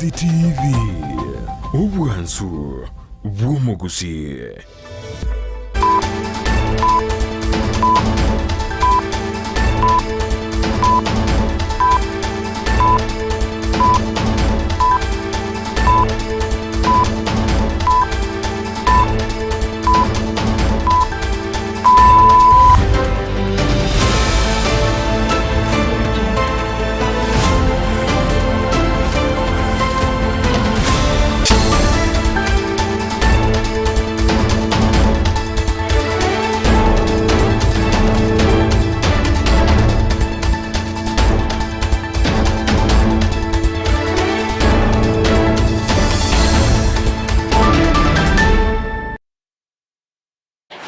Ndizi TV Ubwansu Bw'umugusi.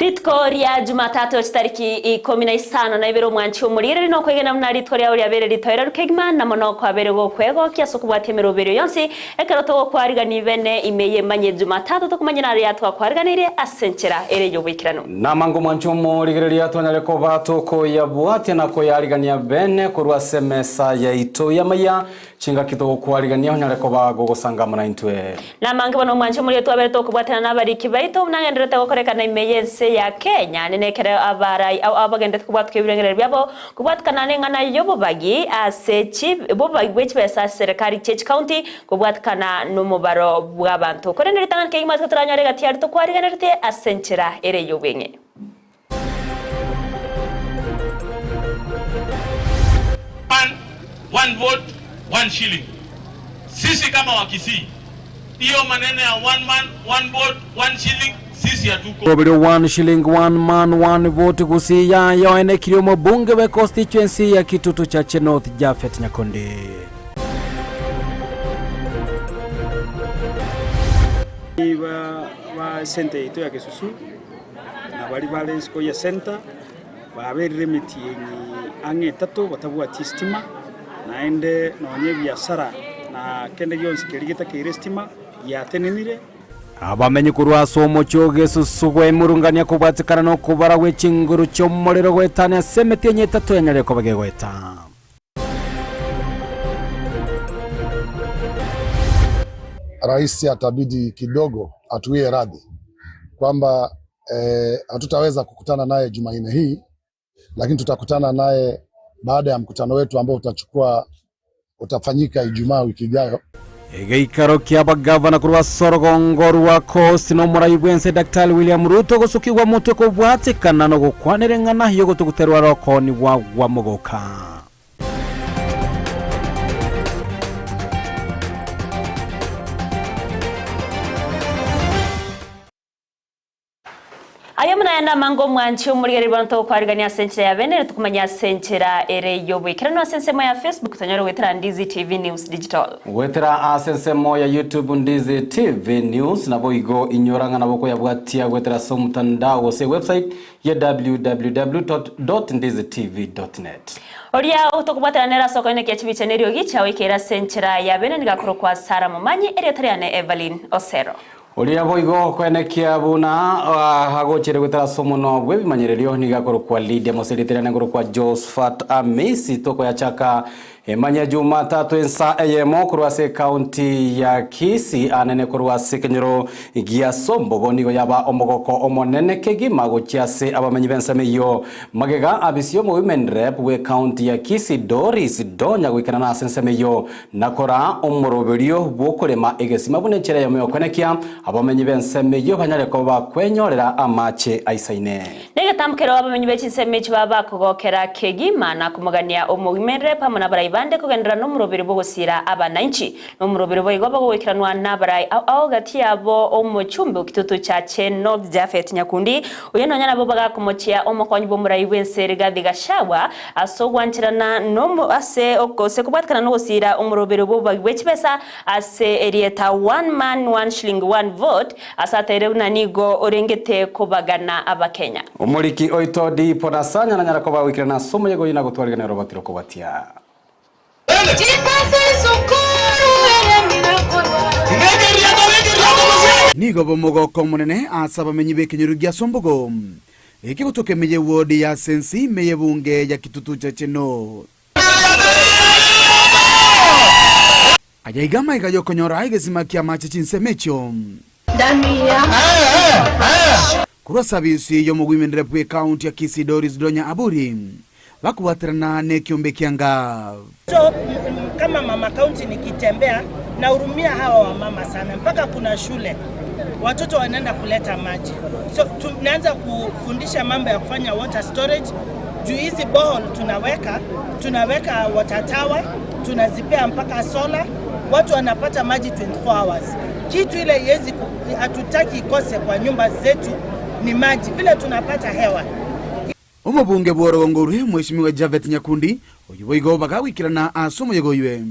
Ritkoria Jumatatu tariki 15 na ibero mwanchi umurire no kwegena mna ritkoria uri abere ritoera rukegima na mono kwa abere go kwego kiaso kubwatemero bero yonsi ekeroto go kwariga ni bene imeye manye Jumatatu to kumanya na yatwa kwariga nire asenchera ere yobikirano na mango mwanchi umurire yatwa ko bato ko yabwate na ko yarigania bene kurwa semesa ya ito yamaya chinga kito kwariga nyare ko bago gusanga muna intwe na mango bono mwanchi umurire to abere to kubwatana na bari kibaito mnangendrete go koreka imeye ya Kenya nenekere abarai au abagende kubwatwa ibirengere byabo kubwatkana nengana yobo bagi asechi bobagi bwechbesa serikali Church County kubwatkana numubaro bw'abantu korendere tangana kegima twaturanyore gati to kwariganerte asenchera ere yobenye one vote one shilling. Sisi kama Wakisii hiyo maneno ya one man one vote one shilling Robert 1 shilling 1 man 1 vote gusiya yoene kiriomo bunge we constituency ya Kitutu cha North Japhet Nyakonde. Ba center ito ya Kisusu na bali balance ko ya center ba bere meeting ange tato batabu atistima na ende nonye biashara na kende yonse kerigita kirestima ya tenenire abamenye kurwa somo cyoge susugwe murungania kubwatikana no kubara we chinguru cyo morero gwetana semeti enye tatu yanyare ko bagegweta Rais atabidi kidogo atuie radhi kwamba hatutaweza kukutana naye Jumanne hii, lakini tutakutana naye baada ya mkutano wetu ambao utafanyika Ijumaa wiki ijayo. Egeikaro kiabagavana kurwa Sorogongo rwa Coast no murayibwense Dr. William Ruto gusukirwa mutwe ko bwatikana no gukwanerengana hiyo gutuguterwa rokoni wa mugoka. Ayamuna yanda mango mwanchi umurigari banto kwarigania senchera ya bene tukumanya senchera ere yobwikirano asensemo ya Facebook tanyoro wetera Ndizi TV News Digital wetera asensemo ya YouTube Ndizi TV News nabo igo inyoranga naboko yabwatia wetera so mtandao se website ya www.ndizitv.net Oria utokubata nera soko ine kiachibiche nerio gicha wikera senchera ya bene ngakoro kwa Sara Mumanyi ere tariane Evelyn Osero Olia boigo kwenekia buna hagochere gwetara somo no bwe bimanyererio nigakoro kwa Lydia Moseriterane ngoro kwa Josephat Amisi toko ya chaka Emanya Jumatatu ensa eyemo kurwase county ya Kisii anene kurwase kenyero igia sombo gonigo yaba omogoko omonene kegima gochiase abamenyi bensemeyo magega abisio mo women rep we county ya Kisii Doris Donya gwikana na sensemeyo nakora omoroberio bokorema egesima bunechere yameyo kwenekia abamenyi bensemeyo banyare ko bakwenyorera amache aisaine negetamkero abamenyi bechisemecho baba kugokera kegima na kumugania omo women rep amana bande kugendera no murobere bwo gusira abananchi no murobere bwo igoba gwikiranwa nabarai au gati yabo omuchumbe ukitutu cha North Japhet Nyakundi uyeno nyana bo baga kumochia omukonyi bo murai wensere gadi gashawa asogwantirana no ase okose kubatkana no gusira omurobere bwo bagwechibesa ase erieta 1 man 1 shilling 1 vote asatere unanigo orengete kubagana abakenya omuriki oitodi ponasanya na nyara ko bawikirana somo yego yina gutwarigana robatiro kubatia Nigo bomogoko munene asaba menyi bekenyeru gya sombogo eki gutoke meye wodi ya sensi meye bunge ya Kitutu cha North ajaigama ikajokonyora igesima kia mache chinsemecho kurwa sabisi yo mugwimendere pwe county ya Kisii Doris Donya Aburi bakubatirana ne kiombe kianga. So kama mama county nikitembea na hurumia hawa wa mama sana, mpaka kuna shule watoto wanaenda kuleta maji. So tunaanza kufundisha mambo ya kufanya water storage. Juu hizi borehole tunaweka water tower, tunazipea mpaka solar, watu wanapata maji 24 hours. Kitu ile yezi hatutaki ikose kwa nyumba zetu ni maji, vile tunapata hewa. Umubunge bworongorwe Mheshimiwa Javeth Nyakundi oyiboigo bagawikirana asomo yegoywe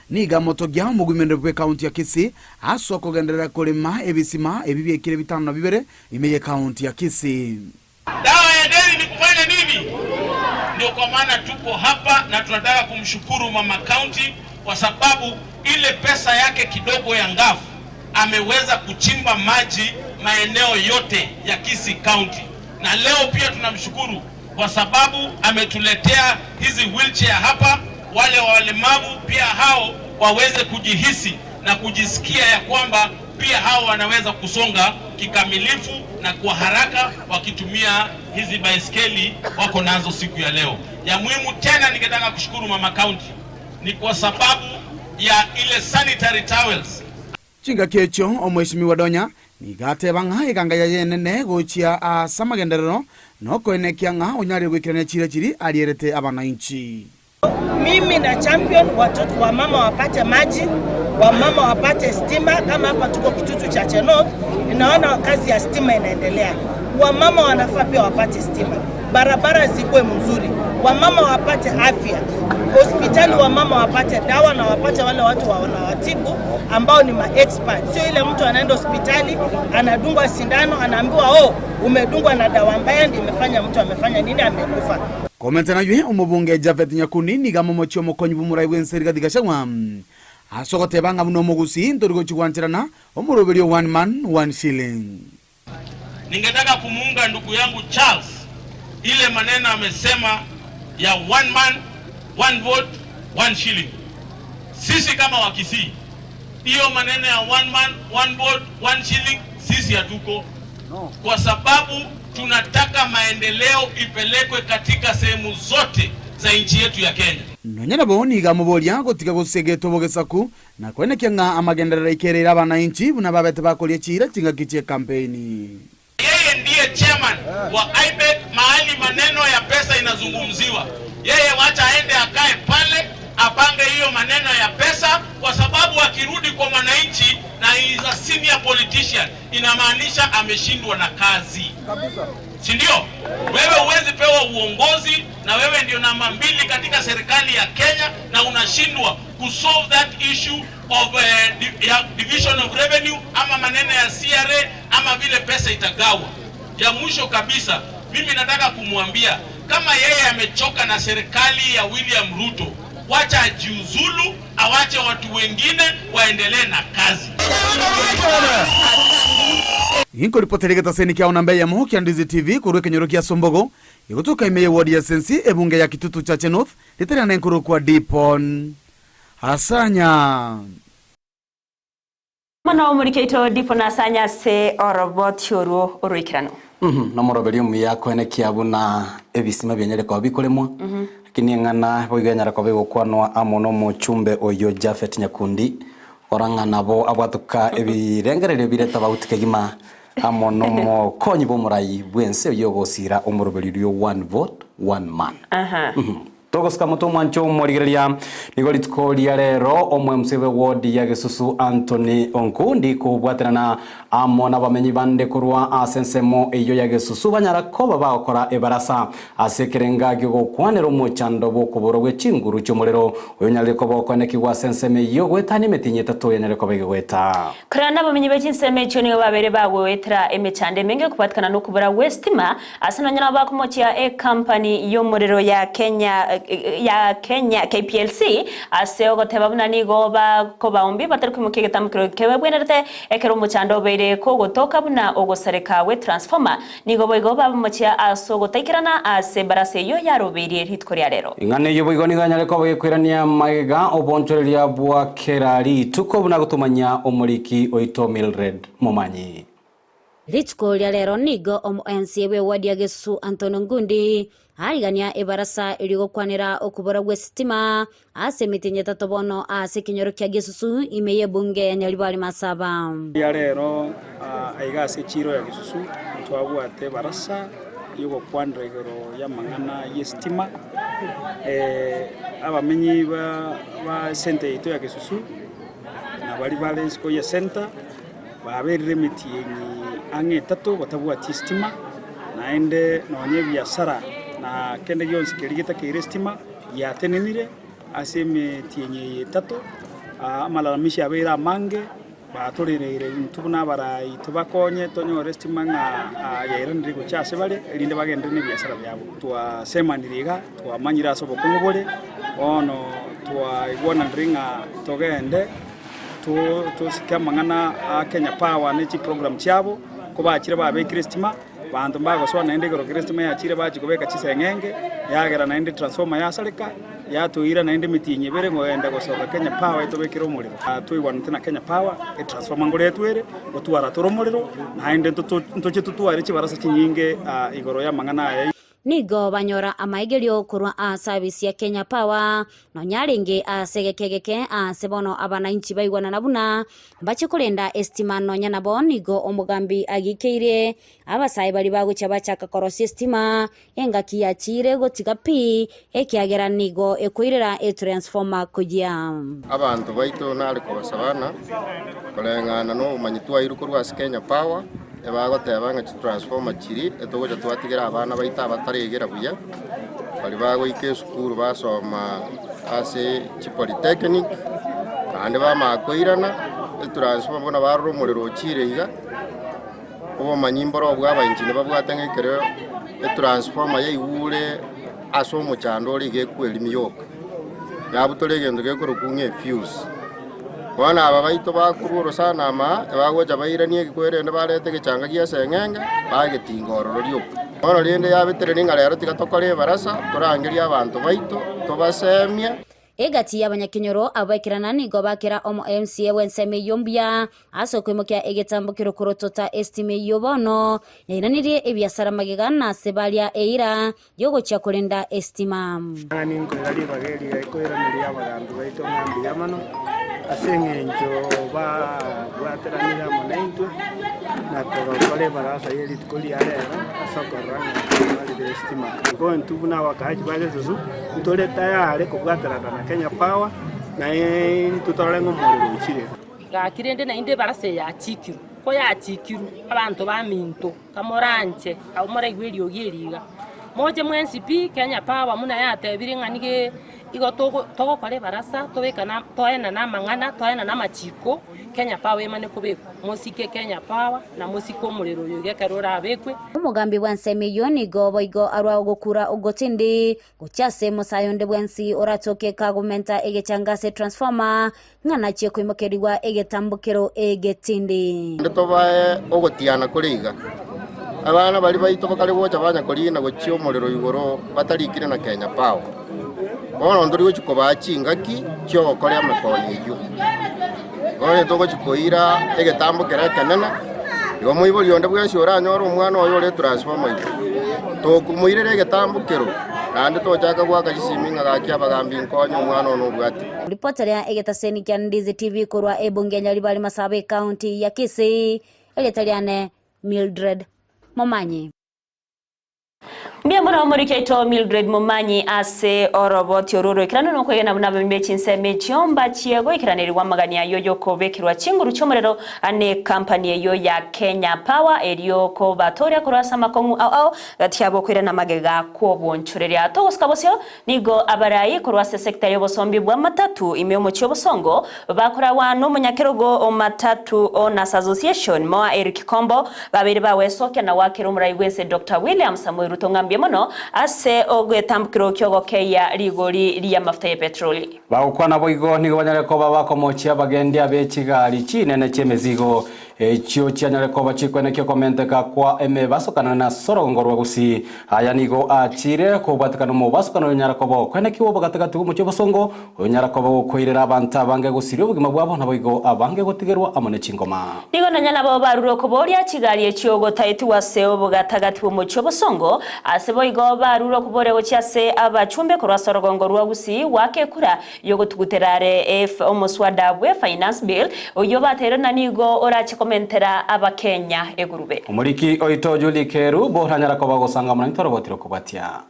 niga moto gya mugwimendere pwe county ya Kisii asoko genderera kulima ebisima ebibyekire bitano na bibere imeye county ya Kisii. Dawa ya deni ni kufanya nini? Ndio kwa maana tuko hapa na tunataka kumshukuru mama county kwa sababu ile pesa yake kidogo ya ngafu ameweza kuchimba maji maeneo yote ya Kisii county. Na leo pia tunamshukuru kwa sababu ametuletea hizi wheelchair hapa, wale walemavu pia hao waweze kujihisi na kujisikia ya kwamba pia hao wanaweza kusonga kikamilifu na kwa haraka wakitumia hizi baiskeli wako nazo siku ya leo. Ya muhimu tena ningetaka kushukuru mama county ni kwa sababu ya ile sanitary towels. Chinga kecho Mheshimiwa Donya nigate banga iganga ya yenene gochia asamagenderero noko enekianga onyari gwikirane chiri alierete abananchi. Mimi na champion watoto wa mama wapate maji, wa mama wapate stima. Kama hapa tuko Kitutu Chache North, inaona kazi ya stima inaendelea. Wa mama wanafaa pia wapate stima, barabara zikuwe mzuri, wa mama wapate afya, hospitali wa mama wapate dawa na wapate wale watu wanawatibu ambao ni ma-expert. Sio ile mtu anaenda hospitali anadungwa sindano anaambiwa umedungwa na dawa mbaya ndio imefanya mtu amefanya nini amekufa. Komentana yue umubunge Javeth Nyakundi niga momochio mokonyi bumurai wenseri gadigashangwa asogote banga muno mugusi ndorigo chigwantirana omuroberio one man one shilling. Ningetaka kumuunga ndugu yangu Charles ile maneno amesema ya one man one vote one shilling. Sisi kama wa Kisii hiyo maneno ya one man one vote one shilling sisi hatuko, kwa sababu tunataka maendeleo ipelekwe katika sehemu zote za nchi yetu ya Kenya. Nonyana boni gamubolia gotika gosegeto bogesaku na kwene kyanga amagenderera ikerera abananchi buna babete bakolie chira chinga kiche kampeni. Yeye ndiye chairman wa IBEC mahali maneno ya pesa inazungumziwa. Yeye wacha aende akae pale apange hiyo maneno ya pesa, kwa sababu akirudi kwa wananchi na is a senior politician inamaanisha ameshindwa na kazi. Si ndio? Wewe huwezi pewa uongozi na wewe ndio namba 2 katika serikali ya Kenya na unashindwa kusolve that issue of division of revenue ama maneno ya CRA ama vile pesa itagawa. Ya mwisho kabisa, mimi nataka kumwambia kama yeye amechoka na serikali ya William Ruto, wacha ajiuzulu, awache watu wengine waendelee na kazi. Inko ripotere getaseni kia onambe ya moho kia Ndizi TV kurwe kenyoro kia Sombogo igutuka imeye wadi ya sensi ebunge ya Kitutu Chache North litari na nkuru kwa Dipon Asanya Mana omurikeito Dipon Asanya se oroboti oruo oruikirano na moroberio miyako ene kiabuna ebisima byenyere kwa bikolemwa lakini ngana boigenyara kwa bigokwanwa amono mochumbe oyo Javeth Nyakundi orangana bo abwatuka ebirengerere bireta bautikegima amono mo konyi bomurai bwense yogosira omoroberio one vote one man. Togosika muto mwancho morigereria nigoli tukoria rero omwe msebe ward ya Gesusu Anthony Onkundi kubwaterana amona bamenyi bande kurwa asensemo eyo ya Gesusu banyara ko babakora ebarasa asekerenga gyo kwanero mochando bokoboro gwechinguru cyomurero oyonyale ko bokoneki wa senseme yo gwetani metinye tato yanyale ko begweta krana bamenyi bechinseme cyo niyo babere bagwetra emechande menge kupatikana no kubura Westima asananyana bakumochia company yo murero ya Kenya ya Kenya KPLC ase ogoteba buna nigo ba ko baombi batari kwimuka igitambukiro kewe bwenerete ekero muchando bere ko gotoka buna ogosareka we transformer nigo boigo bamuchia aso gotaikirana ase barase yo yarobiri ritko rya rero ingane yo boigo niganya reko bogikwirania maiga obonchoreria bwa kerari tuko buna gutumanya omuriki oito Mildred Momanyi ritko rya rero nigo MNC we wadia Gesu Antonio Ngundi harigania ebarasa irigokwanira okubora gwe sitima ase mitinye tatobono ase kinyoro kya Gesusu imeye bunge ya Nyaribari Masaba ya rero aiga se chiro ya Gesusu twabwate barasa yugo kwandra igoro ya mangana yestima abamenyi ba center ito ya Gesusu na bali balance ko ya center baberire mitinyi ange tatu batabwa tistima naende nonye biashara na kende yonse kirigita kiristima ya tenenire aseme tienye tatu amalamisha abera mange batorerere ntubuna barayi tubakonye tonyo restima nga yairandire guchase bale elinde bagende ne biashara byabo twasemaniriga twamanyira sobo kumubole ono twaibona ndringa togende to sikamangana Kenya Power n'iki program cyabo ko bakire babe Kristima bantu mbago so naende goro Kristima yakire bachi kubeka chisengenge yagera naende transformer yasaleka yatuira naende mitinye bere ngoenda gosoka Kenya Power itobekira umuriro tuigwana na Kenya Power transformer ngore twere otwara turomuriro naende ntoche tutware kibarasa kinyinge igoro ya mangana nigo banyora amaigerio kurwa a service ya Kenya Power no nyaringe asegekegeke asebono abananchi baigwana nabuna bache kurenda estimano nyana bonigo omugambi agikeire abasai bali bagucha bachaka koro systema engaki yachire gotiga pi ekiagera nigo ekoirera e transformer kujia abantu baito nali ko basabana kolengana no manyitwa irukurwa Kenya Power ebagoteba nga transformer kiri etogoja twatigira abana baita bataregera buya bali bagoike skuru basoma ase polytechnic ande bamakoirana transformer bona barro muriro kireiga obo manyimboro bw'abanjine babwatengekere transformer yaiwure aso muchando lige kweli miyoka yabutolegendo gekoro kunye fuse wana aba baito bakururo sana ma bagoja bairanie kwerende barete gicanga gia sengenge bagetingororo ryoka ono rende yabetere ninga rero tigatokore barasa turangiria abantu baito tobasemia egati y'abanyakinyoro abakirana nigo bakira omo MCA wenseme yombia aso kwimukya egetambukiro kurotota estime yobono yainanirie ebiasara magigana sebalia eira yogo cha kulinda estima ani ngorali bageri ekoira miria bagandu baito ngambi yamano asengenjo bwateranira monaintwe na kole barasa yeli tukoli arera asokorana bali estima ko ntubuna wakaji bale zuzu ntole tayare kubwaterana na Kenya Power na tutorengo muri ukire gakirende na inde barase ya chikiru ko ya chikiru abantu baminto kamoranje awumore gweri ogiriga moje mwensipi Kenya Power muna yatebire nganige igo togo kole barasa tobekana toena na mangana toena na machiko Kenya Power emane kubeko musike Kenya Power na musiko muriro yogekarora abekwe umugambi wanseme yoni go boigo arwa gukura ugotindi guchase musayonde bwensi oratoke kagumenta egechangase transformer ngana chie kwimokeriwa egetambukiro egetindi ndobaye ogotiana kuriga abana bali baito bakali gocha banya kolina gochio muriro igoro batarikire na Kenya Power ono ndori gochiko bachingaki cyo kole amakoni yu ono togo chikoira egetambukira kanana yo muiboli onde bwesi oranyora omwana oyo le transformer to kumuirere egetambukiro nande to chaka gwaka chisiminga gakia bagambi nkonyo omwana ono bwati reporter ya egetaseni kya Ndizi TV kurwa ebunge Nyaribari Masabe county ya Kisii eletaliane Mildred Momanyi Mbiyambona omurike ito Mildred Momanyi ase oroboti ororo ikirano no kwegena bunaba mbechinse mechiomba chiego ikiraniri wamagania yoyo kovekirwa chinguru chomorero ane company yo ya Kenya Power eriyo ko batoria kurasa makongu au gatiabo kwirana magega ko bonchureria to uskabosyo nigo abarayi kurwase sector yo bosombi bwa matatu imyomo chobosongo bakora wano munyakerogo o matatu Owners Association moa Eric Kombo babiri bawe soke na wakiro murayi wese Dr. William Samuel Ruto ngambia mono ase ogwetambukiro kyogokeya rigori ria mafuta ya petroli bagukwana boigo nigo banyareko babakomochia bagendi abechigari chinene chemezigo chio chianyareko bachikwenekio komenteka kwa basokana na sorongorwa gusi aya nigo achire kubatikana mu basokana nyareko bo kwenekiwo bagatakatu mu cyobosongo nyareko bo koirera abantu abange gusirio bugima bwabo naboigo abange gotigerwa amone chingoma nigo nanyana bo baruro kuboria chigari ekyogo taitu wase obugatagatu mu cyobosongo ase boigo baruro kubore gochase abachumbe korwa sorongorwa gusi wakekura yogotuguterare omuswada bwe finance bill oyo baterana nigo orache komentera abakenya egurube umuriki oito Julie Keru bo hanyarako bagosanga mu ntorobotiro kubatia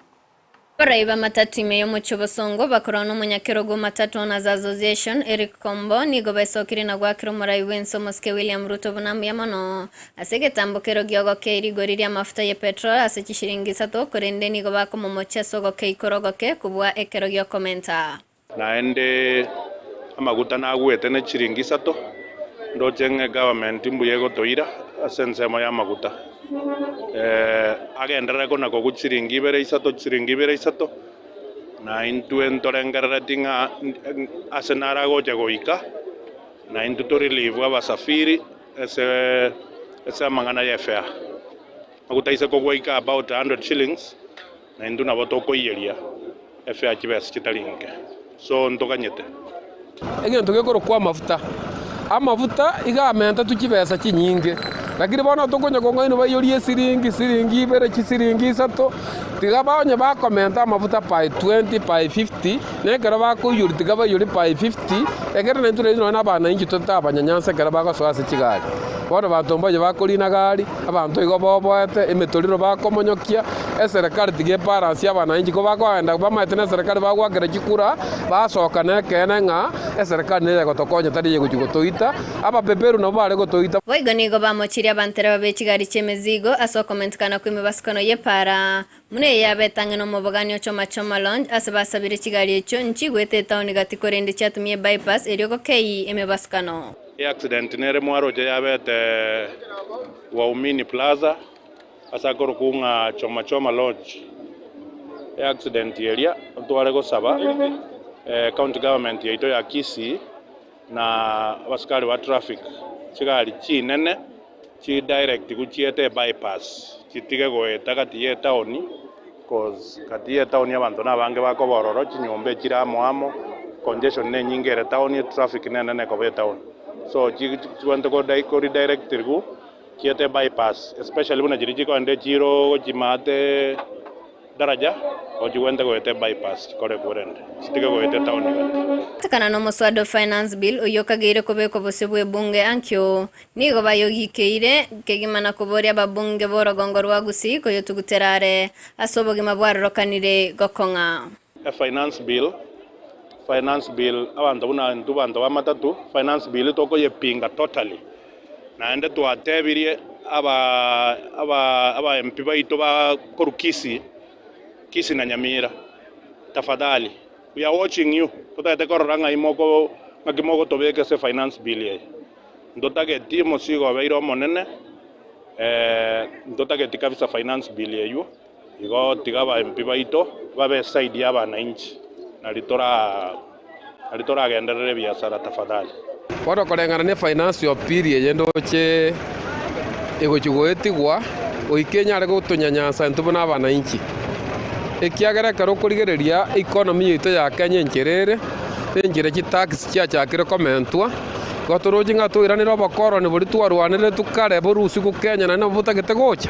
Baraiba matatu imeyo mu cyobosongo bakorana n'umunyakerogo matatu na association Eric Kombo nigo besokiri na gwakiro murai wenso Moske William Ruto bunamu yamano asege tambokero gyogo keiri goriri amafuta ya petrol asechishiringi sato korende nigo bako mu mocheso go keikorogo ke kubwa ekero gyo komenta naende amaguta nagwete ne chiringi sato ndocenge government mbuye gotoira asensemo ya maguta agendera kona ko chiringi bere isato na intu entorengerera tinga asenara goje goika na intu to relieve abasafiri ese mangana ya fare maguta isa ko goika about 100 shillings na intu na boto ko yeria fare kibesi kitalinge so ntokanyete egento gekoro kwa amafuta igamenta tukibesa kinyinge lakini bona tukonya kongo ino bayorie siringi bere kisiringi sato tigabanye ba komenta amafuta by 20 by 50 nekera ba ko yuri tigaba yuri by 50 egere na nture ino nabana ingi totabanyanyanse kera ba gaswase kigari bona batombaye bakolina gari abantu igo boboete emetoriro bakomonyokia eserikali tige balance abana ingi ko bakwenda bamatene serikali bagwakera kikura basoka nekene nga eserikali neye gotokonya tari yegutoita aba beberu no bare gotoita boigo nigo bamochiri abantera babechigari chemezigo asokomentkana kwime baskano yepara mune yabetange no muboganyo choma lounge asabasabire kigari echo nchigwete town gatikorende chatumie bypass erioko kei emebaskano accident nere mwaroje yabete Waumini Plaza asakoro kunga choma lodge accident area tware go saba county government yaito ya Kisii na askari wa traffic chigari chinene chi direct kuchiete bypass chitige goeta katiye town cause katiye town y'abantu nabange bakobororo chinyombe chiramo congestion ne nyingere town traffic nene ko be town so chiwante ko direct tirgu kiete bypass especially buna jiriji ko ande chiro chimate daraja ojiwende goete bypass kore kurende stige goete town takana no muswado finance bill oyokagire kobeko bosebwe bunge ankyo nigo bayogikeire kegimana kuboria babunge borogongo rwagusi ko yotuguterare asobogima bwarorokanire gokonga finance bill abantu buna ntubantu bamatatu finance bill toko yepinga totally naende twatebirie aba MP baito ba korukisi Kisii na Nyamira tafadhali we are watching you tutete kororanga imoko ngakimoko tobeke se finance bill ye ndotage timo sigo beiro monene ndotage tikabisa finance bill ye igo tigaba MP baito babe side y'abana inchi nalitora agenderere biashara tafadhali wado kolengana ne finance yo period yendo che ego chigoetigwa oikenya ari gutunyanyansa ntubona abana inchi ekiagera karo kurigereria economy yito ya Kenya ncherere enjire ki tax chiachakire komentwa gotoroji ngatuiranira abakoro ni buri twarwanire tukare borusi ku Kenya na butagete gocha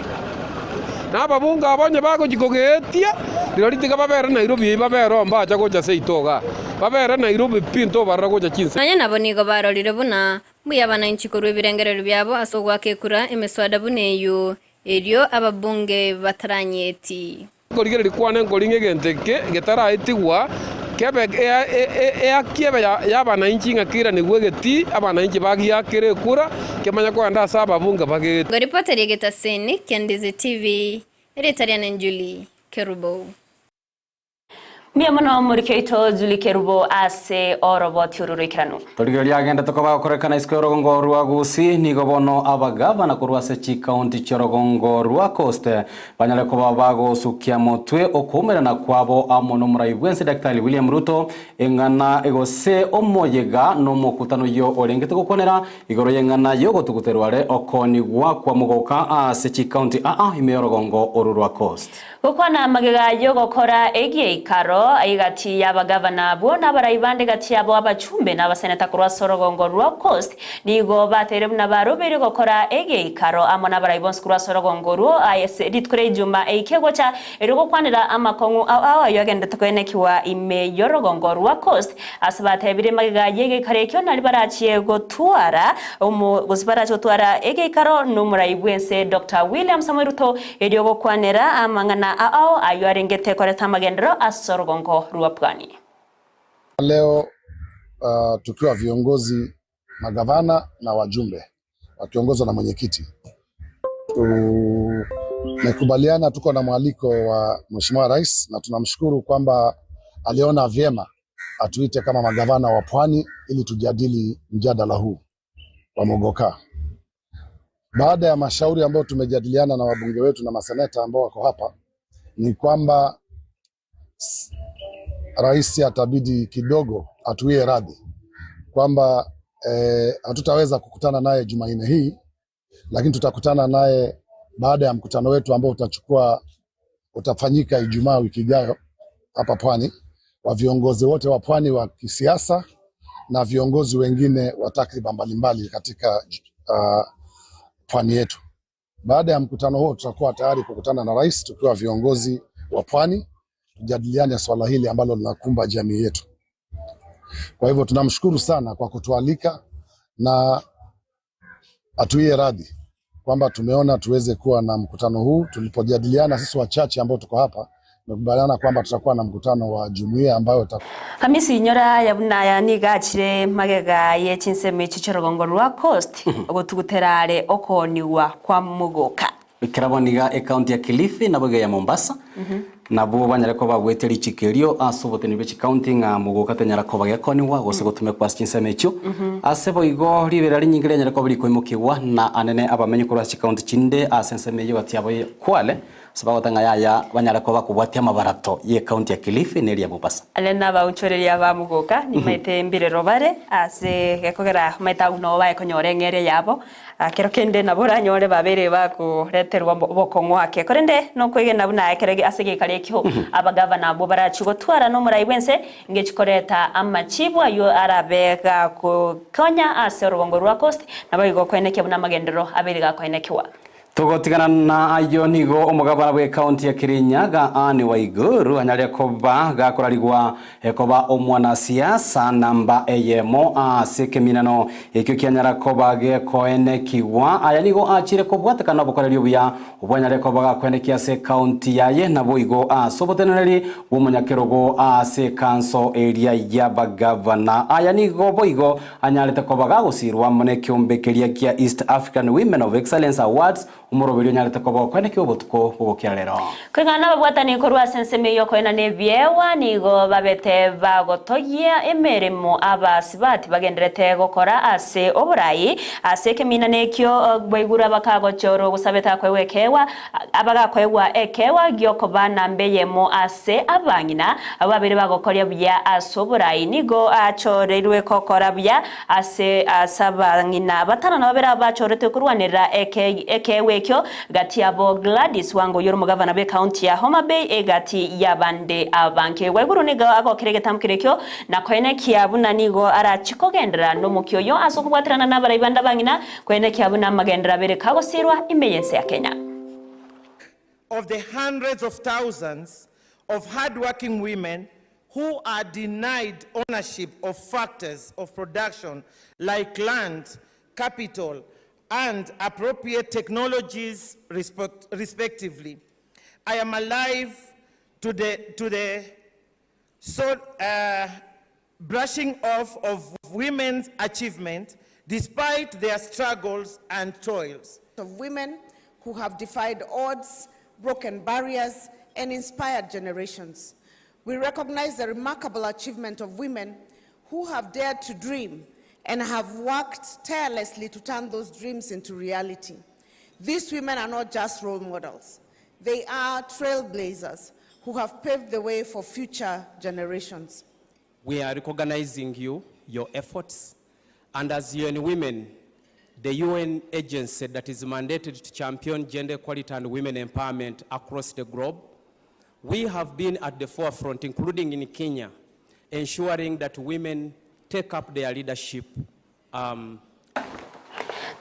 nababunga abonye bagojikogetia riroritiga babere Nairobi babere mbacha gocha seitoga babere Nairobi pinto barra gocha chinse nanya nabo nigo barorire buna muya bana inchikuru birengerero byabo asogwake kura emeswada buneyo erio ababunge bataranyeti gorigere kwane ngoringe genteke getara itigwa kebe kiebe yabana inchi ngakira nigwegeti abana inchi bagiyakire kura kemanya ko anda saba bunga bage goripota rigeta seni Kendizi TV Eritarian Julie Kerubo Miamano murikeito zulikerubo ase oroboti ururikiranu. Torigeria agenda tokoba korekana iskorogongo rwa gusi nigobono abagavana kurwa sechi county chorogongo rwa coast banyale koba bago sukia motwe okomerana kwabo amono muraibwense Dr. William Ruto engana egose omoyega no mokutano yo orengete gukonera igoro yengana yo gotuguterware okonigwa kwa mugoka sechi county imeyorogongo orurwa coast. Gukwana magega yo gokora egie ikaro igati y'abagavana bo n'abarayibande gati yabo abacumbe n'abaseneta kurwa Sorogongo rwa coast nigo batere n'abarobere gokora egie ikaro amo n'abarayibonse kurwa Sorogongo rwo ritwere juma ikego cha erigo kwanira amakongu awa yagenda tokwenekiwa ime yorogongo rwa coast asabate bire magega yege karekyo nari baraciye gotwara gusibaracho twara egie ikaro n'umurayibwense Dr. William Samuel Ruto erigo kwanira amangana ayo arengete koreta magendero Sorogongo rwa Pwani. Leo tukiwa viongozi magavana na wajumbe wakiongozwa na mwenyekiti tumekubaliana, tuko na mwaliko wa Mheshimiwa Rais na tunamshukuru kwamba aliona vyema atuite kama magavana wa Pwani ili tujadili mjadala huu wa Mogoka. Baada ya mashauri ambayo tumejadiliana na wabunge wetu na maseneta ambao wako hapa, ni kwamba Rais atabidi kidogo atuie radhi kwamba hatutaweza kukutana naye Jumanne hii, lakini tutakutana naye baada ya mkutano wetu ambao utafanyika Ijumaa wiki ijayo hapa Pwani, wa viongozi wote wa Pwani wa kisiasa na viongozi wengine wa takriban mbalimbali katika Pwani yetu. Baada ya mkutano huo tutakuwa tayari kukutana na Rais tukiwa viongozi wa Pwani tujadiliane swala hili ambalo linakumba jamii yetu. Kwa hivyo tunamshukuru sana kwa kutualika na atuie radhi kwamba tumeona tuweze kuwa na mkutano huu. Tulipojadiliana sisi wachache ambao tuko hapa, tumekubaliana kwamba tutakuwa na mkutano wa jumuiya ambayo Hamisi nyora yabunaya nigachire magega yechinseme chichorogongo rwa coast ogotuguterare okoniwa kwa mugoka ikiraboniga county ya Kilifi na boge ya Mombasa nabo banyare ko bagweteri chikerio asobote ni bechi county nga mugoka tenyara ko bagekoniwa gose gutume kwa chinseme cyo asebo igo ribera rinyingire nyare ko biri kwimukirwa na anene abamenye ko rwa county chinde asenseme yo ati abo kwale sababu tanga yaya banyara ko bakubwatia mabarato ye county ya Kilifi neri ya Mombasa alena ba unchoreria ba mugoka ni maite mbire robare ase gekogera maita uno ba ekonyore ngere yabo kero kende nabora nyore babere bako reterwa bokongwake korende no kwigena buna ekerege asege karekyo abagavana bo barachigo twara no murayibwense ngechikoreta amachibu ayo arabega ko konya ase Sorogongo rwa coast nabayigo kweneke buna magendero abiri ga kwenekiwa tugotigana na ayo nigo omugabana bwe county ya Kirinyaga ani Waiguru anyale koba gakorarigwa koba omwana siasa namba eyemo asekeminano ekyo kyanyara koba ge koenekiwa aya nigo achire kobwatakana bokoreryo buya obwanyale koba gakwenekia se county yaye nabo igo asoboteneri bomunyakerogo ase kanso area ya bagavana aya nigo boigo anyale koba gagosirwa mone kyombekeria kia East African Women of Excellence Awards umurobiri nyarete ko bokwane kyo botuko bokyarero kwingana babwatani ko rwa senseme yo ko ena nebyewa nigo babete bagotogia emeremo abasibati bagenderete gukora ase oburayi ase kemina nekyo boigura bakago choro gusabeta kwewekewa abaga kwewa ekewa gyoko bana mbeyemo ase abangina ababiri bagokorya bya asoburayi nigo achorerwe kokora bya ase asabangina batana nabera bachorete kurwanira ekewe kyo gati yabo Gladys Wango yoro mugavana be county ya Homa Bay egati yabande abanke Waiguru niga agokerege tamkirekyo na kwene kiyabuna nigo arachikogendera no mukyo yo asokubwatirana n'abarayibanda bangina kwene kiyabuna magendera bere kagosirwa imeyense ya Kenya. Of the hundreds of thousands of hardworking women who are denied ownership of factors of production like land, capital, and appropriate technologies respectively. I am alive to the brushing off of women's achievement despite their struggles and toils. Of women who have defied odds, broken barriers, and inspired generations. We recognize the remarkable achievement of women who have dared to dream and have worked tirelessly to turn those dreams into reality. These women are not just role models. They are trailblazers who have paved the way for future generations. We are recognizing you, your efforts, and as UN Women, the UN agency that is mandated to champion gender equality and women empowerment across the globe, we have been at the forefront, including in Kenya, ensuring that women take up their leadership.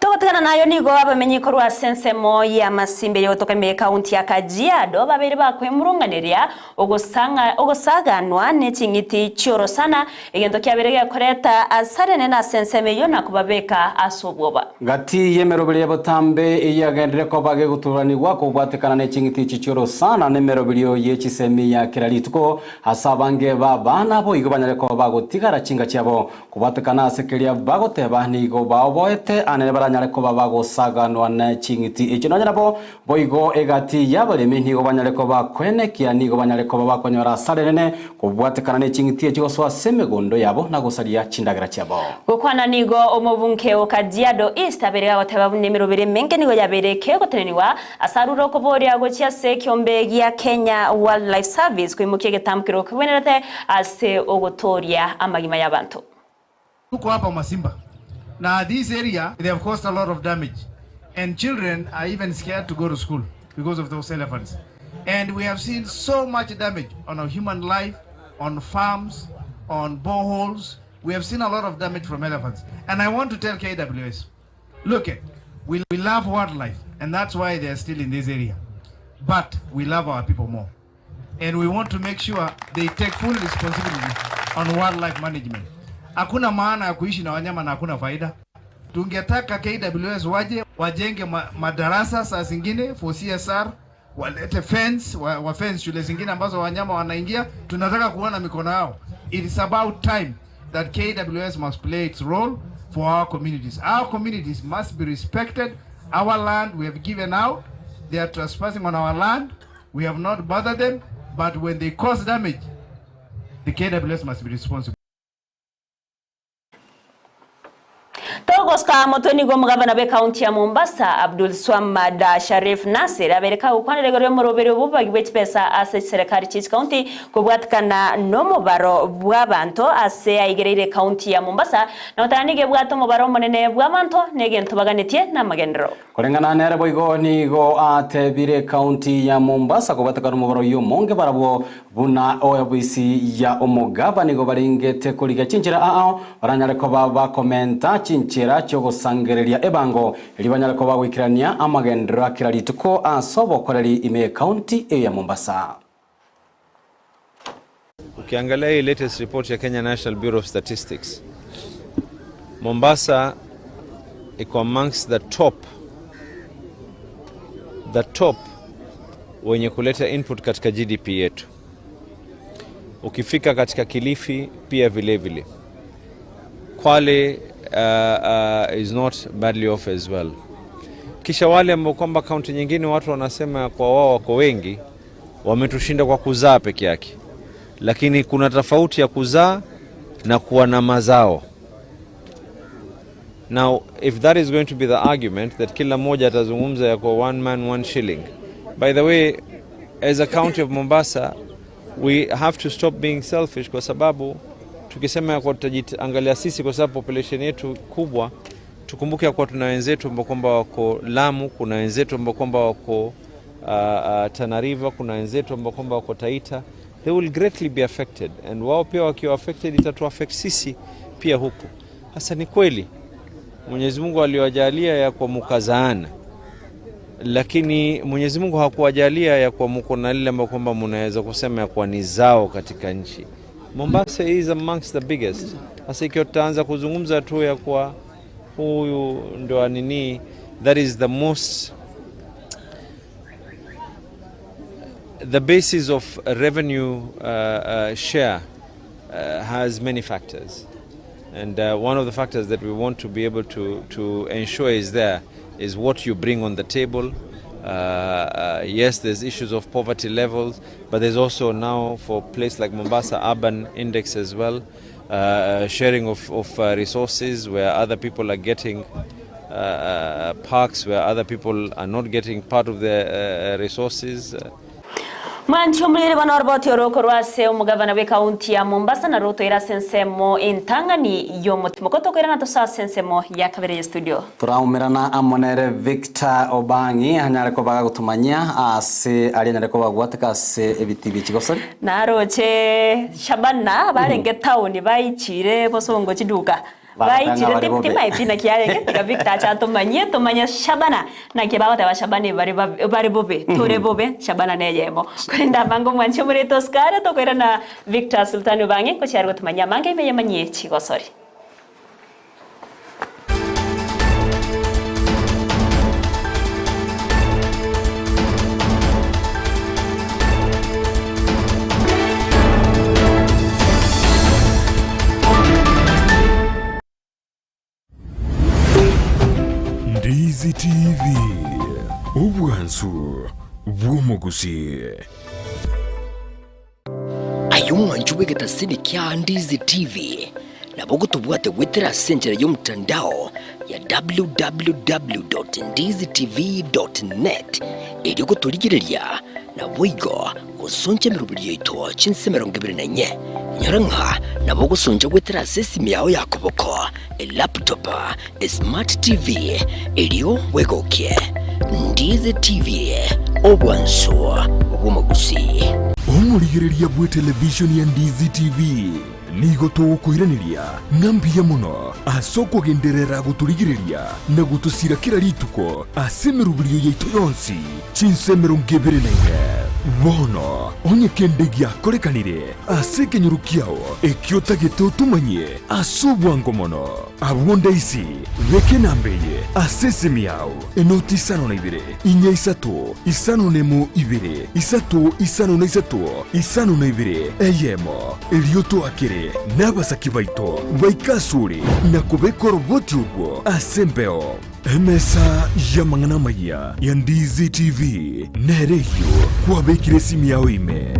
Tugotana nayo nigo abamenyi korwa sensemo ya masimbe yotoka me county ya Kajiado babiri bakwimurunganiria ogosaganwa n'ekingiti cyoro sana egento kyaberege koreta asarene na senseme yo nakubabeka asobwoba gati yemerobiri yabotambe iyagendere ko bage guturanirwa ko gwatekana n'ekingiti cyoro sana nemerobiri yekisemi ya kiralitiko hasabange babana bo igobanyare ko bagotigara kinga cyabo kubatekana sekeria bagoteba nigo bawoete anene baranyare ko babagosaganwa n'ekingiti icyo nanyarabo boigo egati yabaremi nigo banyare ko bakwenekia nigo banyare ko babakonyora sarene kubwatekana n'ekingiti cyoswa semegondo yabo nagosaria chindagara cyabo gukwana nigo omubunke o Kajiado East aberega goteba nemero bere menge nigo yabereke goteneniwa asaruro ko bori ago cyase kyombe ya Kenya Wildlife Service kwimukiye getamkiro kwenerate ase ogotoria amagima y'abantu tuko hapa Masimba. Now this area, they have caused a lot of damage. And children are even scared to go to school because of those elephants. And we have seen so much damage on our human life, on farms, on boreholes. We have seen a lot of damage from elephants. And I want to tell KWS, look, we love wildlife, and that's why they are still in this area. But we love our people more. And we want to make sure they take full responsibility on wildlife management. Hakuna maana ya kuishi na wanyama na hakuna faida. Tungetaka KWS wajenge madarasa saa zingine for CSR, walete fence, wa fence shule zingine ambazo wanyama wanaingia. Tunataka kuona mikono yao. It is about time that KWS must play its role for our communities. Our communities must be respected. Our land we have given out. They are trespassing on our land. We have not bothered them. But when they cause damage, the KWS must be responsible. Togoska motoni go mugabana be county ya Mombasa Abdul Swamad Sharif Nasir abereka ukwanire mu robero bubagi betpesa ase serikali chich county kubwatkana no mubaro bwabanto ase aigerere county ya Mombasa na utanige bwato mubaro monene bwabanto negento baganitie na magendero kolengana nere boigo nigo atebire county ya Mombasa kubwatkana mubaro yo monge barabo buna OBC ya omugaba nigo baringete kuriga cinjira baranyare ko baba komenta cinjira cyo gusangereria ebango libanyare ko bagwikirania amagendera kiralituko asobo koreri ime county ya Mombasa. Ukiangalia hii latest report ya Kenya National Bureau of Statistics, Mombasa iko amongst the top wenye kuleta input katika GDP yetu. Ukifika katika Kilifi pia vile vile. Kwale is not badly off as well. Kisha wale ambao kwamba kaunti nyingine watu wanasema kwa wao wako wengi wametushinda kwa kuzaa peke yake. Lakini kuna tofauti ya kuzaa na kuwa na mazao. Now if that is going to be the argument that kila mmoja atazungumza ya kwa one man one shilling. By the way, as a county of Mombasa, we have to stop being selfish kwa sababu tukisema kwa tutajiangalia sisi kwa sababu population yetu kubwa, tukumbuke kwa tuna wenzetu ambao kwamba wako Lamu, kuna wenzetu ambao kwamba wako Tana River, kuna wenzetu ambao kwamba wako Taita. They will greatly be affected, and wao pia wakiwa affected itatu affect sisi pia huku. Hasa ni kweli Mwenyezi Mungu aliwajalia ya kwa mukazaana, lakini Mwenyezi Mungu hakuwajalia ya kwa mko na lile ambao kwamba mnaweza kusema ya kwa ni zao katika nchi. Mombasa is amongst the biggest. Hasa ikiwa tutaanza kuzungumza tu ya kwa huyu ndo nini, that is the most, the basis of revenue share has many factors. And one of the factors that we want to be able to ensure is what you bring on the table, Yes, there's issues of poverty levels, but there's also now for a place like Mombasa urban index as well, sharing of resources where other people are getting parks where other people are not getting part of their resources. Mwanchumlire banoroboti orokorwase umugavana we kaunti ya Mombasa na roto ira sensemo intangani yomutimo kotokwera to sa sensemo ya kabere studio turaumirana amonere Victor Obangi anyare ko baga gutumanya ase ari nyare ko bagwatika se ebiti bikigosori naroche Shabana barenge town bayichire bosongo chiduka bayichire titima ipina kiarenge tika Victor cha tumanye Shabana na kibago ta Shabani bari bobe tore bobe Shabana neyemo kwenda mango mwanchumure toskara to kwera na Victor Sultan Obangi ko cyargo tumanya mange meye chigosori. Ndizi TV ubwansu bw'umuguzi ayumwanju wegetasini kya Ndizi TV nabo gutubwate gwetera senjera yo mtandao ya www.ndizitv.net iri guturigiriria na bwigo gusonje mirubiri yito chinsemero 24 nyaranka nabo gusonje gwetera sesimi yawe yakoboko laptop smart TV iriyo wegoke Ndizi TV obwanso bw'umuguzi omurigiriria bwe television ya Ndizi TV nigo tukuiraniria ngambia muno asoko genderera guturigiriria na gutusira kira rituko asemerubiriyo yito yonsi chinsemero 24 bono onye kendegia korekanire asekenyurukiao ekiota getutumanye asubwango mono abwonda isi reke nambeye asesemiao enoti isano na ibere inya isato isano nemo ibere isato isano na isato isano na ibere eyemo elioto akere nabasaki baito baikasuri na kubeko roboti urwo asembeo emesa ya mangana maya ya Ndizi TV nereyo kwa bekire simi yao ime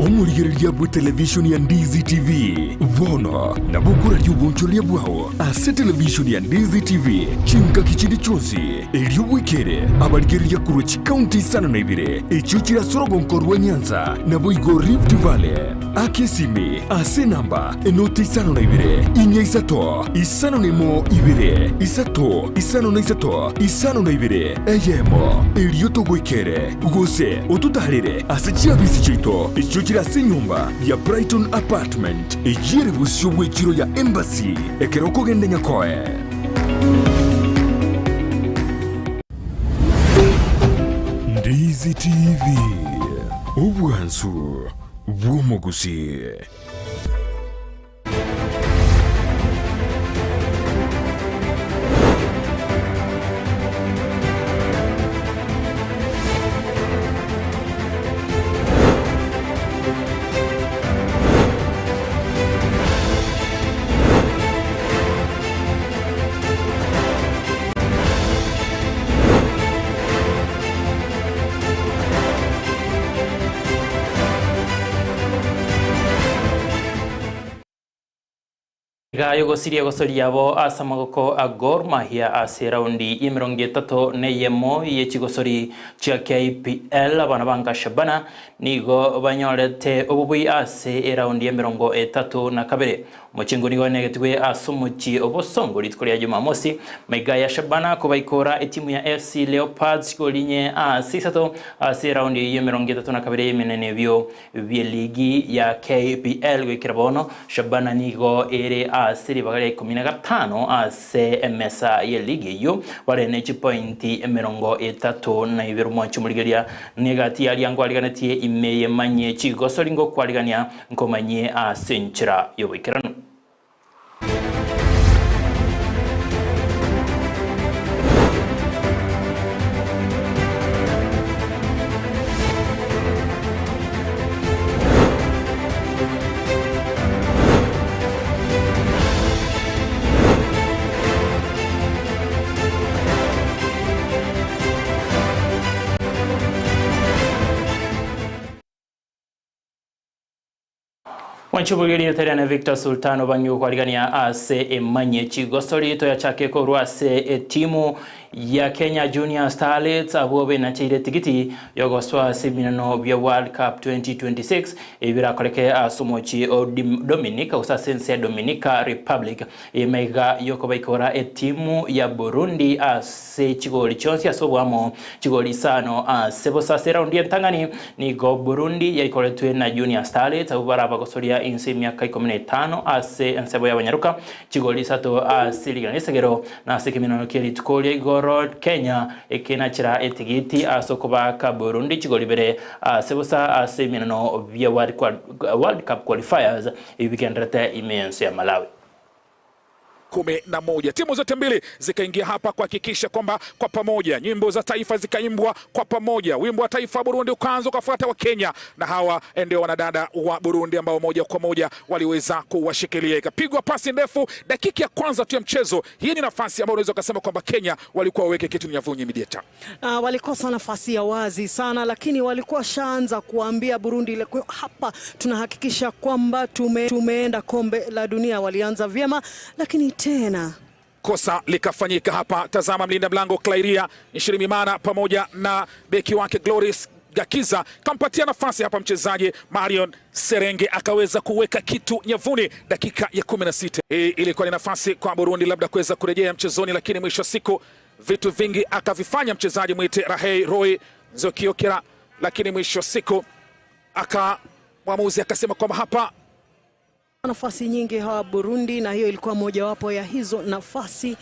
omurigiriria bwe television ya Ndizi TV vono na bukura ry'ubunchoria bwao ase television ya Ndizi TV chinka kichindi chonsi elio bwikere abarigiriria kuruchi county sana na ibire echuchira sorogo nkorwa Nyanza na boigo Rift Valley akesimi ase namba enoti isano na ibire inya isato isano nemo ibire isato isano na isato isano na ibire eyemo elio togwikere ugose otutarire ase chiabisi chito echuchira ase nyumba ya Brighton Apartment ejire busyo bwekiro ya Embassy ekeroko gende nyakoe Ndizi TV ubwansu bw'umuguzi gayo gosiria gosoriabo asa magoko a Gor Mahia ase raundi imirongo 3 neyemo yechigosori chia KPL abana banga Shabana nigo banyorete obubui ase raundi imirongo 32 muchingo nigo negetwe asumuchi obosongo litkoria Jumamosi maiga ya Shabana kubaikora etimu ya FC Leopards golinye asisato ase raundi imirongo 32 menene byo ligi ya KPL gwikirabono Shabana nigo ere asiri bagare 15 ase emesa ye ligi yo bare nechi pointi 32 mwanchu muligeria negati yali yango aliganatiye imeye manye chigosoringo kwaligania nkomanye asenchira yo bikirano Wanchubugiri terene Victor Sultano banyu kwaligania ase emanye chigosori to yachake ko ruase timu ya Kenya Junior Starlets abobe na chire tigiti yogoswa seminano bya World Cup 2026 ibira koleke asumochi o Dominica usasense Dominica Republic emega yokobaikora timu ya Burundi ase chigoli chonsi asobwamo chigoli sano sebosa sera undi entangani ni go Burundi yaikoletwe na Junior Starlets abara bagosoria insi myaka 15 ase ensebo ya banyaruka chigoli sato asiliga nesegero na sekiminano keri tukoli go Road Kenya ekena chira etigiti asokoba ka Burundi chigoli bere sebosa seminano via World Cup qualifiers ibigendrete immense ya Malawi. 11. Timu zote mbili zikaingia hapa kuhakikisha kwamba kwa pamoja nyimbo za taifa zikaimbwa kwa pamoja. Wimbo wa taifa Burundi ukaanza kufuata wa Kenya, na hawa ndio wanadada wa Burundi ambao moja kwa moja waliweza kuwashikilia. Ikapigwa pasi ndefu dakika ya kwanza tu ya mchezo. Hii ni nafasi ambayo unaweza kusema kwamba Kenya walikuwa waweke kitu nyavunyi Mediator. Walikosa nafasi ya wazi sana, lakini walikuwa shaanza kuambia Burundi ile hapa tunahakikisha kwamba tumeenda kombe la dunia. Walianza vyema, lakini tena kosa likafanyika hapa. Tazama mlinda mlango Clairia Nshimimana pamoja na beki wake Gloris Gakiza kampatia nafasi hapa mchezaji Marion Serenge akaweza kuweka kitu nyavuni dakika ya 16. Hii ilikuwa ni nafasi kwa Burundi labda kuweza kurejea mchezoni, lakini mwisho siku vitu vingi akavifanya mchezaji mwite Rahei Roy Zokiokera, lakini mwisho siku mwamuzi akasema kwamba hapa nafasi nyingi hawa Burundi, na hiyo ilikuwa mojawapo ya hizo nafasi.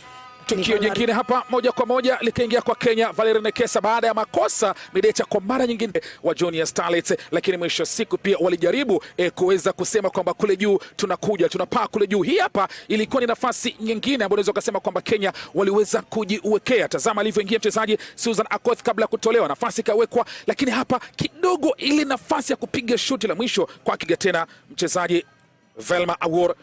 Tukio jingine hapa moja kwa moja likaingia kwa Kenya. Valerie Nekesa baada ya makosa Mediator kwa mara nyingine wa Junior Starlets, lakini mwisho siku pia walijaribu kuweza kusema kwamba kule juu tunakuja, tunapaa kule juu. Hii hapa ilikuwa ni nafasi nyingine ambayo unaweza kusema kwamba Kenya waliweza kujiwekea. Tazama alivyoingia mchezaji Susan Akoth kabla ya kutolewa, nafasi ikawekwa, lakini hapa kidogo ile nafasi ya kupiga shuti la mwisho kwa kiga tena mchezaji Velma Awor.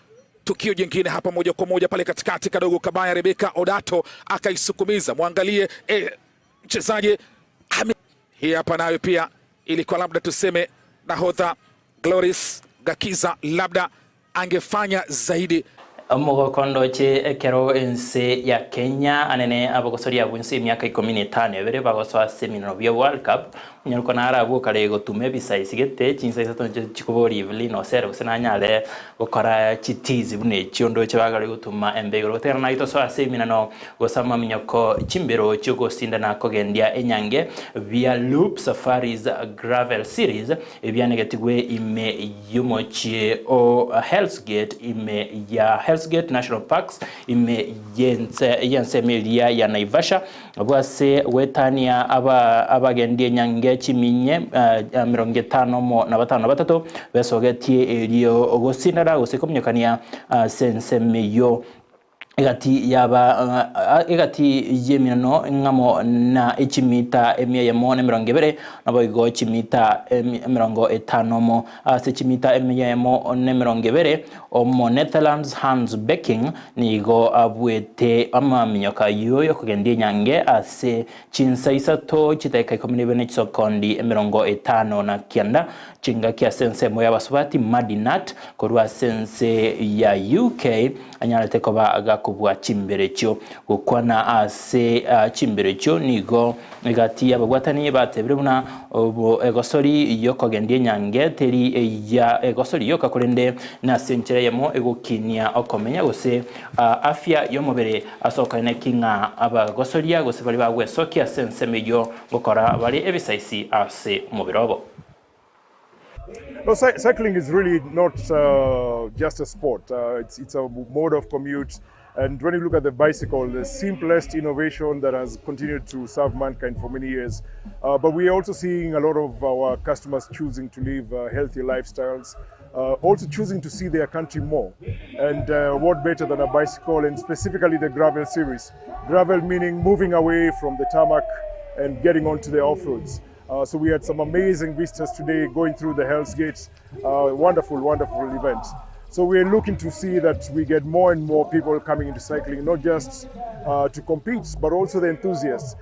Tukio jingine hapa moja kwa moja pale katikati kadogo kabaya Rebecca Odato akaisukumiza. Muangalie mchezaji hii hapa nayo pia ilikuwa labda tuseme nahodha Gloris Gakiza labda angefanya zaidi. Mugokondo che kero ense ya Kenya anene abagosori abunsi myaka 15 ebere bagoswa seminano bya World Cup nyaruko nara bwo kare gotume bisayisigete chinsa satonje chikobori Evelyn Osero senanyale gokora chitizi bune chiondo chebagare gotuma embegoro gotera na ito so seminano gosama minyoko chimbero chugo sinda na kogendia enyange via Loop Safaris Gravel Series ebyanegetigwe ime yumochie o Hell's Gate ime ya Hell's Gate National Parks ime yense melia ya Naivasha bwase wetania abagendie nyange chiminye 55 besogetie elio ogosinara gusikomnyakania sensemeyo egati yeminano ngamo na ichimita emiyemo 200 nabo igo chimita 50 mo ase chimita emiyemo 200 omo Netherlands Hans Becking nigo abwete amaminyoka yoyo kugendie nyange ase chinsaisato chitaika 17 chisokondi 50 na kianda chinga kia sense moya basubati Madinat korwa sense ya UK anyalete koba kubwa chimberecho gukwana ase chimberecho nigo igati abagwatani batebire buna egosori yokogendie nyange teri ya egosori yokakurende na senchere yemo egokinia okomenya gose afya yomubere asokane kinga abagosoria gose bali bagwesokia sense meyo gukora bali ebisaisi ase mubirobo. No, cycling is really not just a sport. It's a mode of commute. And when you look at the bicycle, the simplest innovation that has continued to serve mankind for many years. But we are also seeing a lot of our customers choosing to live healthy lifestyles, also choosing to see their country more. And what better than a bicycle, and specifically the gravel series. Gravel meaning moving away from the tarmac and getting onto the off-roads. So we had some amazing visitors today going through the Hell's Gate. Wonderful, wonderful event. So we're looking to see that we get more and more people coming into cycling, not just to compete, but also the enthusiasts.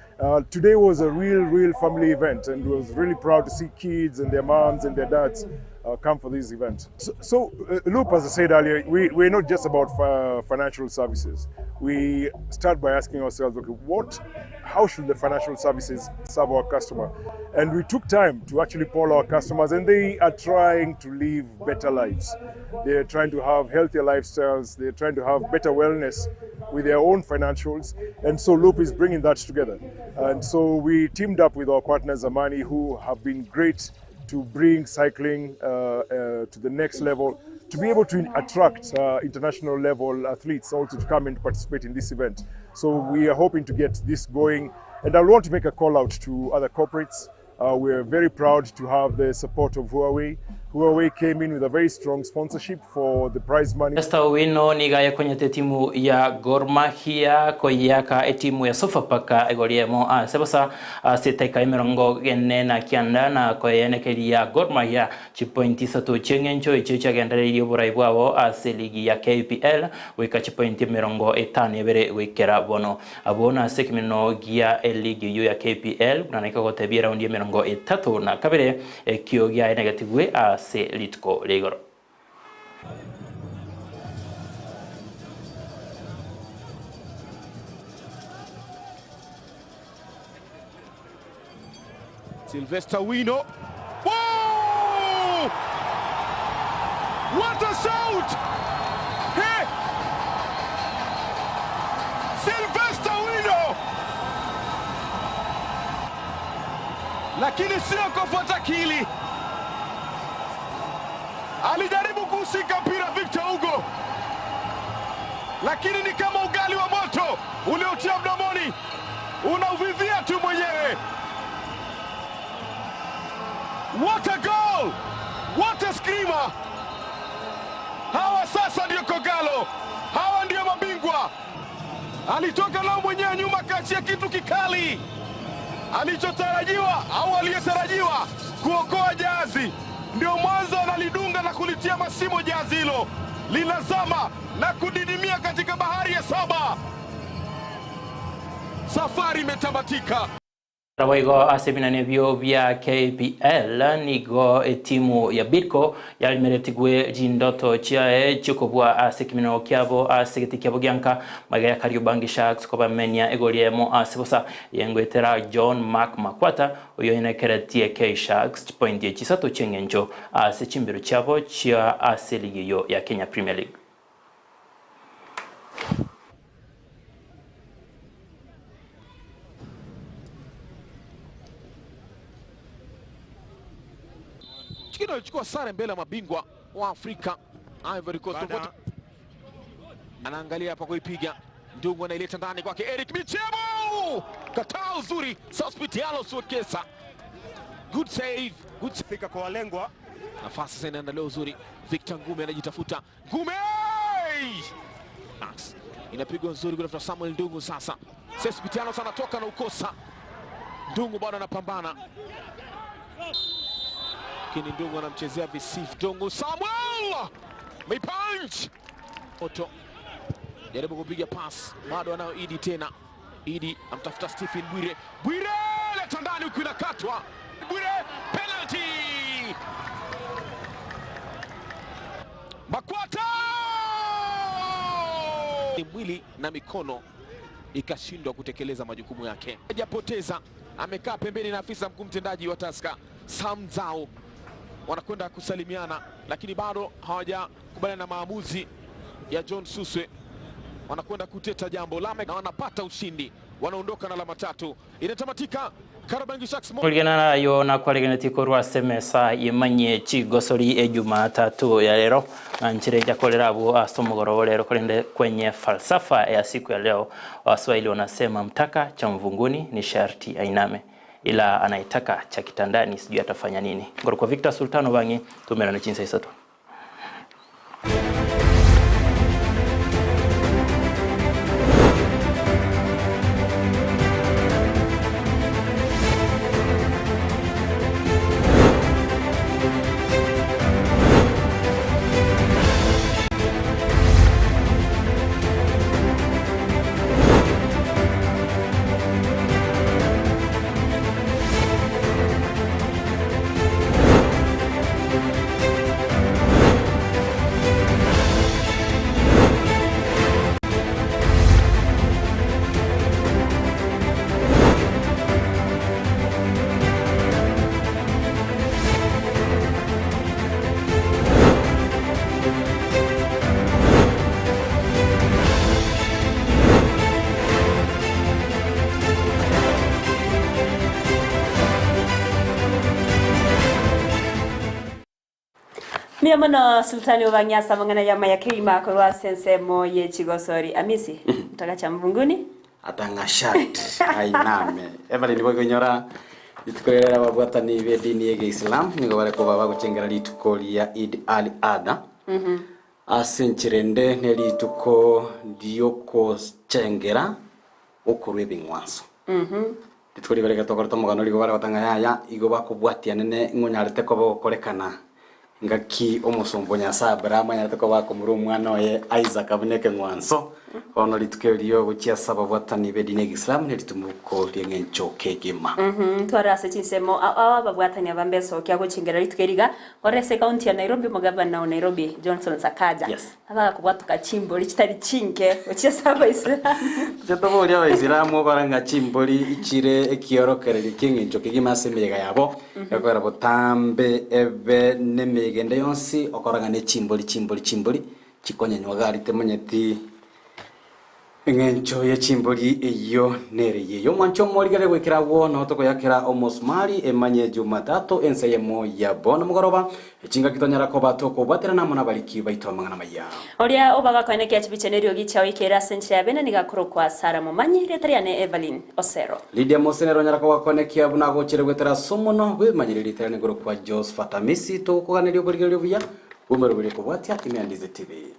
Today was a real family event, and we was really proud to see kids and their moms and their dads come for this event. So Loop, as I said earlier, we're not just about financial services. We start by asking ourselves, okay, how should the financial services serve our customer? And we took time to actually poll our customers, and they are trying to live better lives. They're trying to have healthier lifestyles. They're trying to have better wellness with their own financials. And so Loop is bringing that together. And so we teamed up with our partners, Amani, who have been great to bring cycling to the next level, to be able to attract international level athletes also to come and participate in this event. So we are hoping to get this going. And I want to make a call out to other corporates. We're very proud to have the support of Huawei. Huawei came in with a very strong sponsorship for the prize money. Esta wino ni gaya kwenye timu ya Gor Mahia koyaka timu ya Sofapaka egoriemo sebasa seteka imirongo genena kiandana koyenekeria Gor Mahia chipointi satu chengencho ichicha gendere yobora ibwabo ligi ya KPL wika chipointi mirongo etani ebere wikera bono abona sekimino gia ligi ya KPL kunanika gotebia raundi mirongo etatu na kabere kiogia negative se litko legoro. Sylvester Wino. Whoa! What a shout! Hey! Sylvester Wino! Lakini sio kufuata kili. Alijaribu kusika mpira Victor Hugo, lakini ni kama ugali wa moto uliotia mdomoni, unauvivia tu mwenyewe. What a goal! What a screamer! Hawa sasa ndio Kogalo, hawa ndio mabingwa. Alitoka nao mwenyewe nyuma, kachia kitu kikali alichotarajiwa au aliyetarajiwa kuokoa jahazi. Ndio mwanzo analidunga na kulitia masimo jahazi hilo, linazama na kudidimia katika bahari ya saba. Safari imetamatika. Rawaigo aseminane bio via KPL nigo timu ya Bidco yalimeretigwe jindoto chiae chukubwa asekimino kiabo asekitikiabo gianka magaya Kariobangi Sharks koba menya egoliemo asebosa yengwetera John Mark Makwata uyo inekeretie K Sharks point yechisato chengenjo asechimbiro chiabo chia aseligi yo ya Kenya Premier League. Chikino alichukua sare mbele ya mabingwa wa Afrika Ivory Coast. Anaangalia hapa kuipiga Ndungu, anaileta ndani kwake Eric Michemo, kataa uzuri Sospitialo Suekesa, good save, good fika kwa walengwa. Nafasi sasa inaendelea uzuri, Victor Ngume anajitafuta, Ngume inapigwa nzuri kwa Samuel Ndungu. Sasa Sospitialo sana toka na ukosa, Ndungu bado anapambana, lakini Ndungu anamchezea visifu. Ndungu Samuel punch Oto jaribu kupiga pass, bado anao Idi tena. Idi amtafuta Stephen Bwire, Bwire leta ndani huku inakatwa, Bwire penalty. Makwata mwili na mikono ikashindwa kutekeleza majukumu yake. Hajapoteza, amekaa pembeni na afisa mkuu mtendaji wa Tusker Sam Zao. Wanakwenda kusalimiana, lakini bado hawajakubaliana na maamuzi ya John Suswe. Wanakwenda kuteta jambo Lamek na wanapata ushindi, wanaondoka na alama 3. Inatamatika Kariobangi Sharks Kulingana yo na kwaregeneti korwa semesa yemanye chigosori Jumatatu ya leo nchire jakolera abo asomogoro lero kolende kwenye falsafa ya siku ya leo. Waswahili wanasema mtaka cha mvunguni ni sharti ainame, ila anaitaka cha kitandani sijui atafanya nini. Ngoro kwa Victor Sultano Bangi tumera na chinsa isato. Miamono Sultani Wanyasa mangana ya mayakima kwa sensemo ye chigosori amisi mtagacha mvunguni atangashat ainame ebali nibo gonyora itukorera babwatani be dini ya Islam nigo bare ko baba gucengera litukoria Eid al-Adha asenchirende nelituko dioko cengera okorwe bingwanso Ditkori bare gatokora tomogano ligo bare batanga yaya igo bakubwatia nene ngonyarete ko bokorekana ngaki omusombo nyasabra manyarete ko bakomuru umwana oye Isaac abuneke ngwanso ono litukeliyo gukia saba bwatani be dini Islam nelitumuko liengencho kegema twarase chinsemo babwatani abambeso kya gucingera litukeriga orese county ya Nairobi mugavana wa Nairobi Johnson Sakaja aba kubwatuka chimboli kitari chinke gukia saba Islam Jatobo lya Islam baranga chimboli ichire ekiorokereri kingencho kegema semega yabo yakora botambe ebe nemegende yonsi okoraga ne chimboli chikonyanywa gari temonyeti ngencho ye chimboli iyo nereye yo mwancho morigere gwikirawo no toko yakira omosmari emanye Jumatatu enseyemo ya bona mugoroba echinga kitonyara ko batoko batera namona baliki baitwa mangana maya oria obaga kwene kya chibichenerio gicha ikera sentre ya bene nigakoro kwa Sara Mumanyi retariane Evelyn Osero Lydia Mosenero nyara ko kwene kya buna go chire gwetera somono we manyiri retariane goro kwa Josephat Amisi to kuganerio burigero buya umero buri ko bwatya Imyandize TV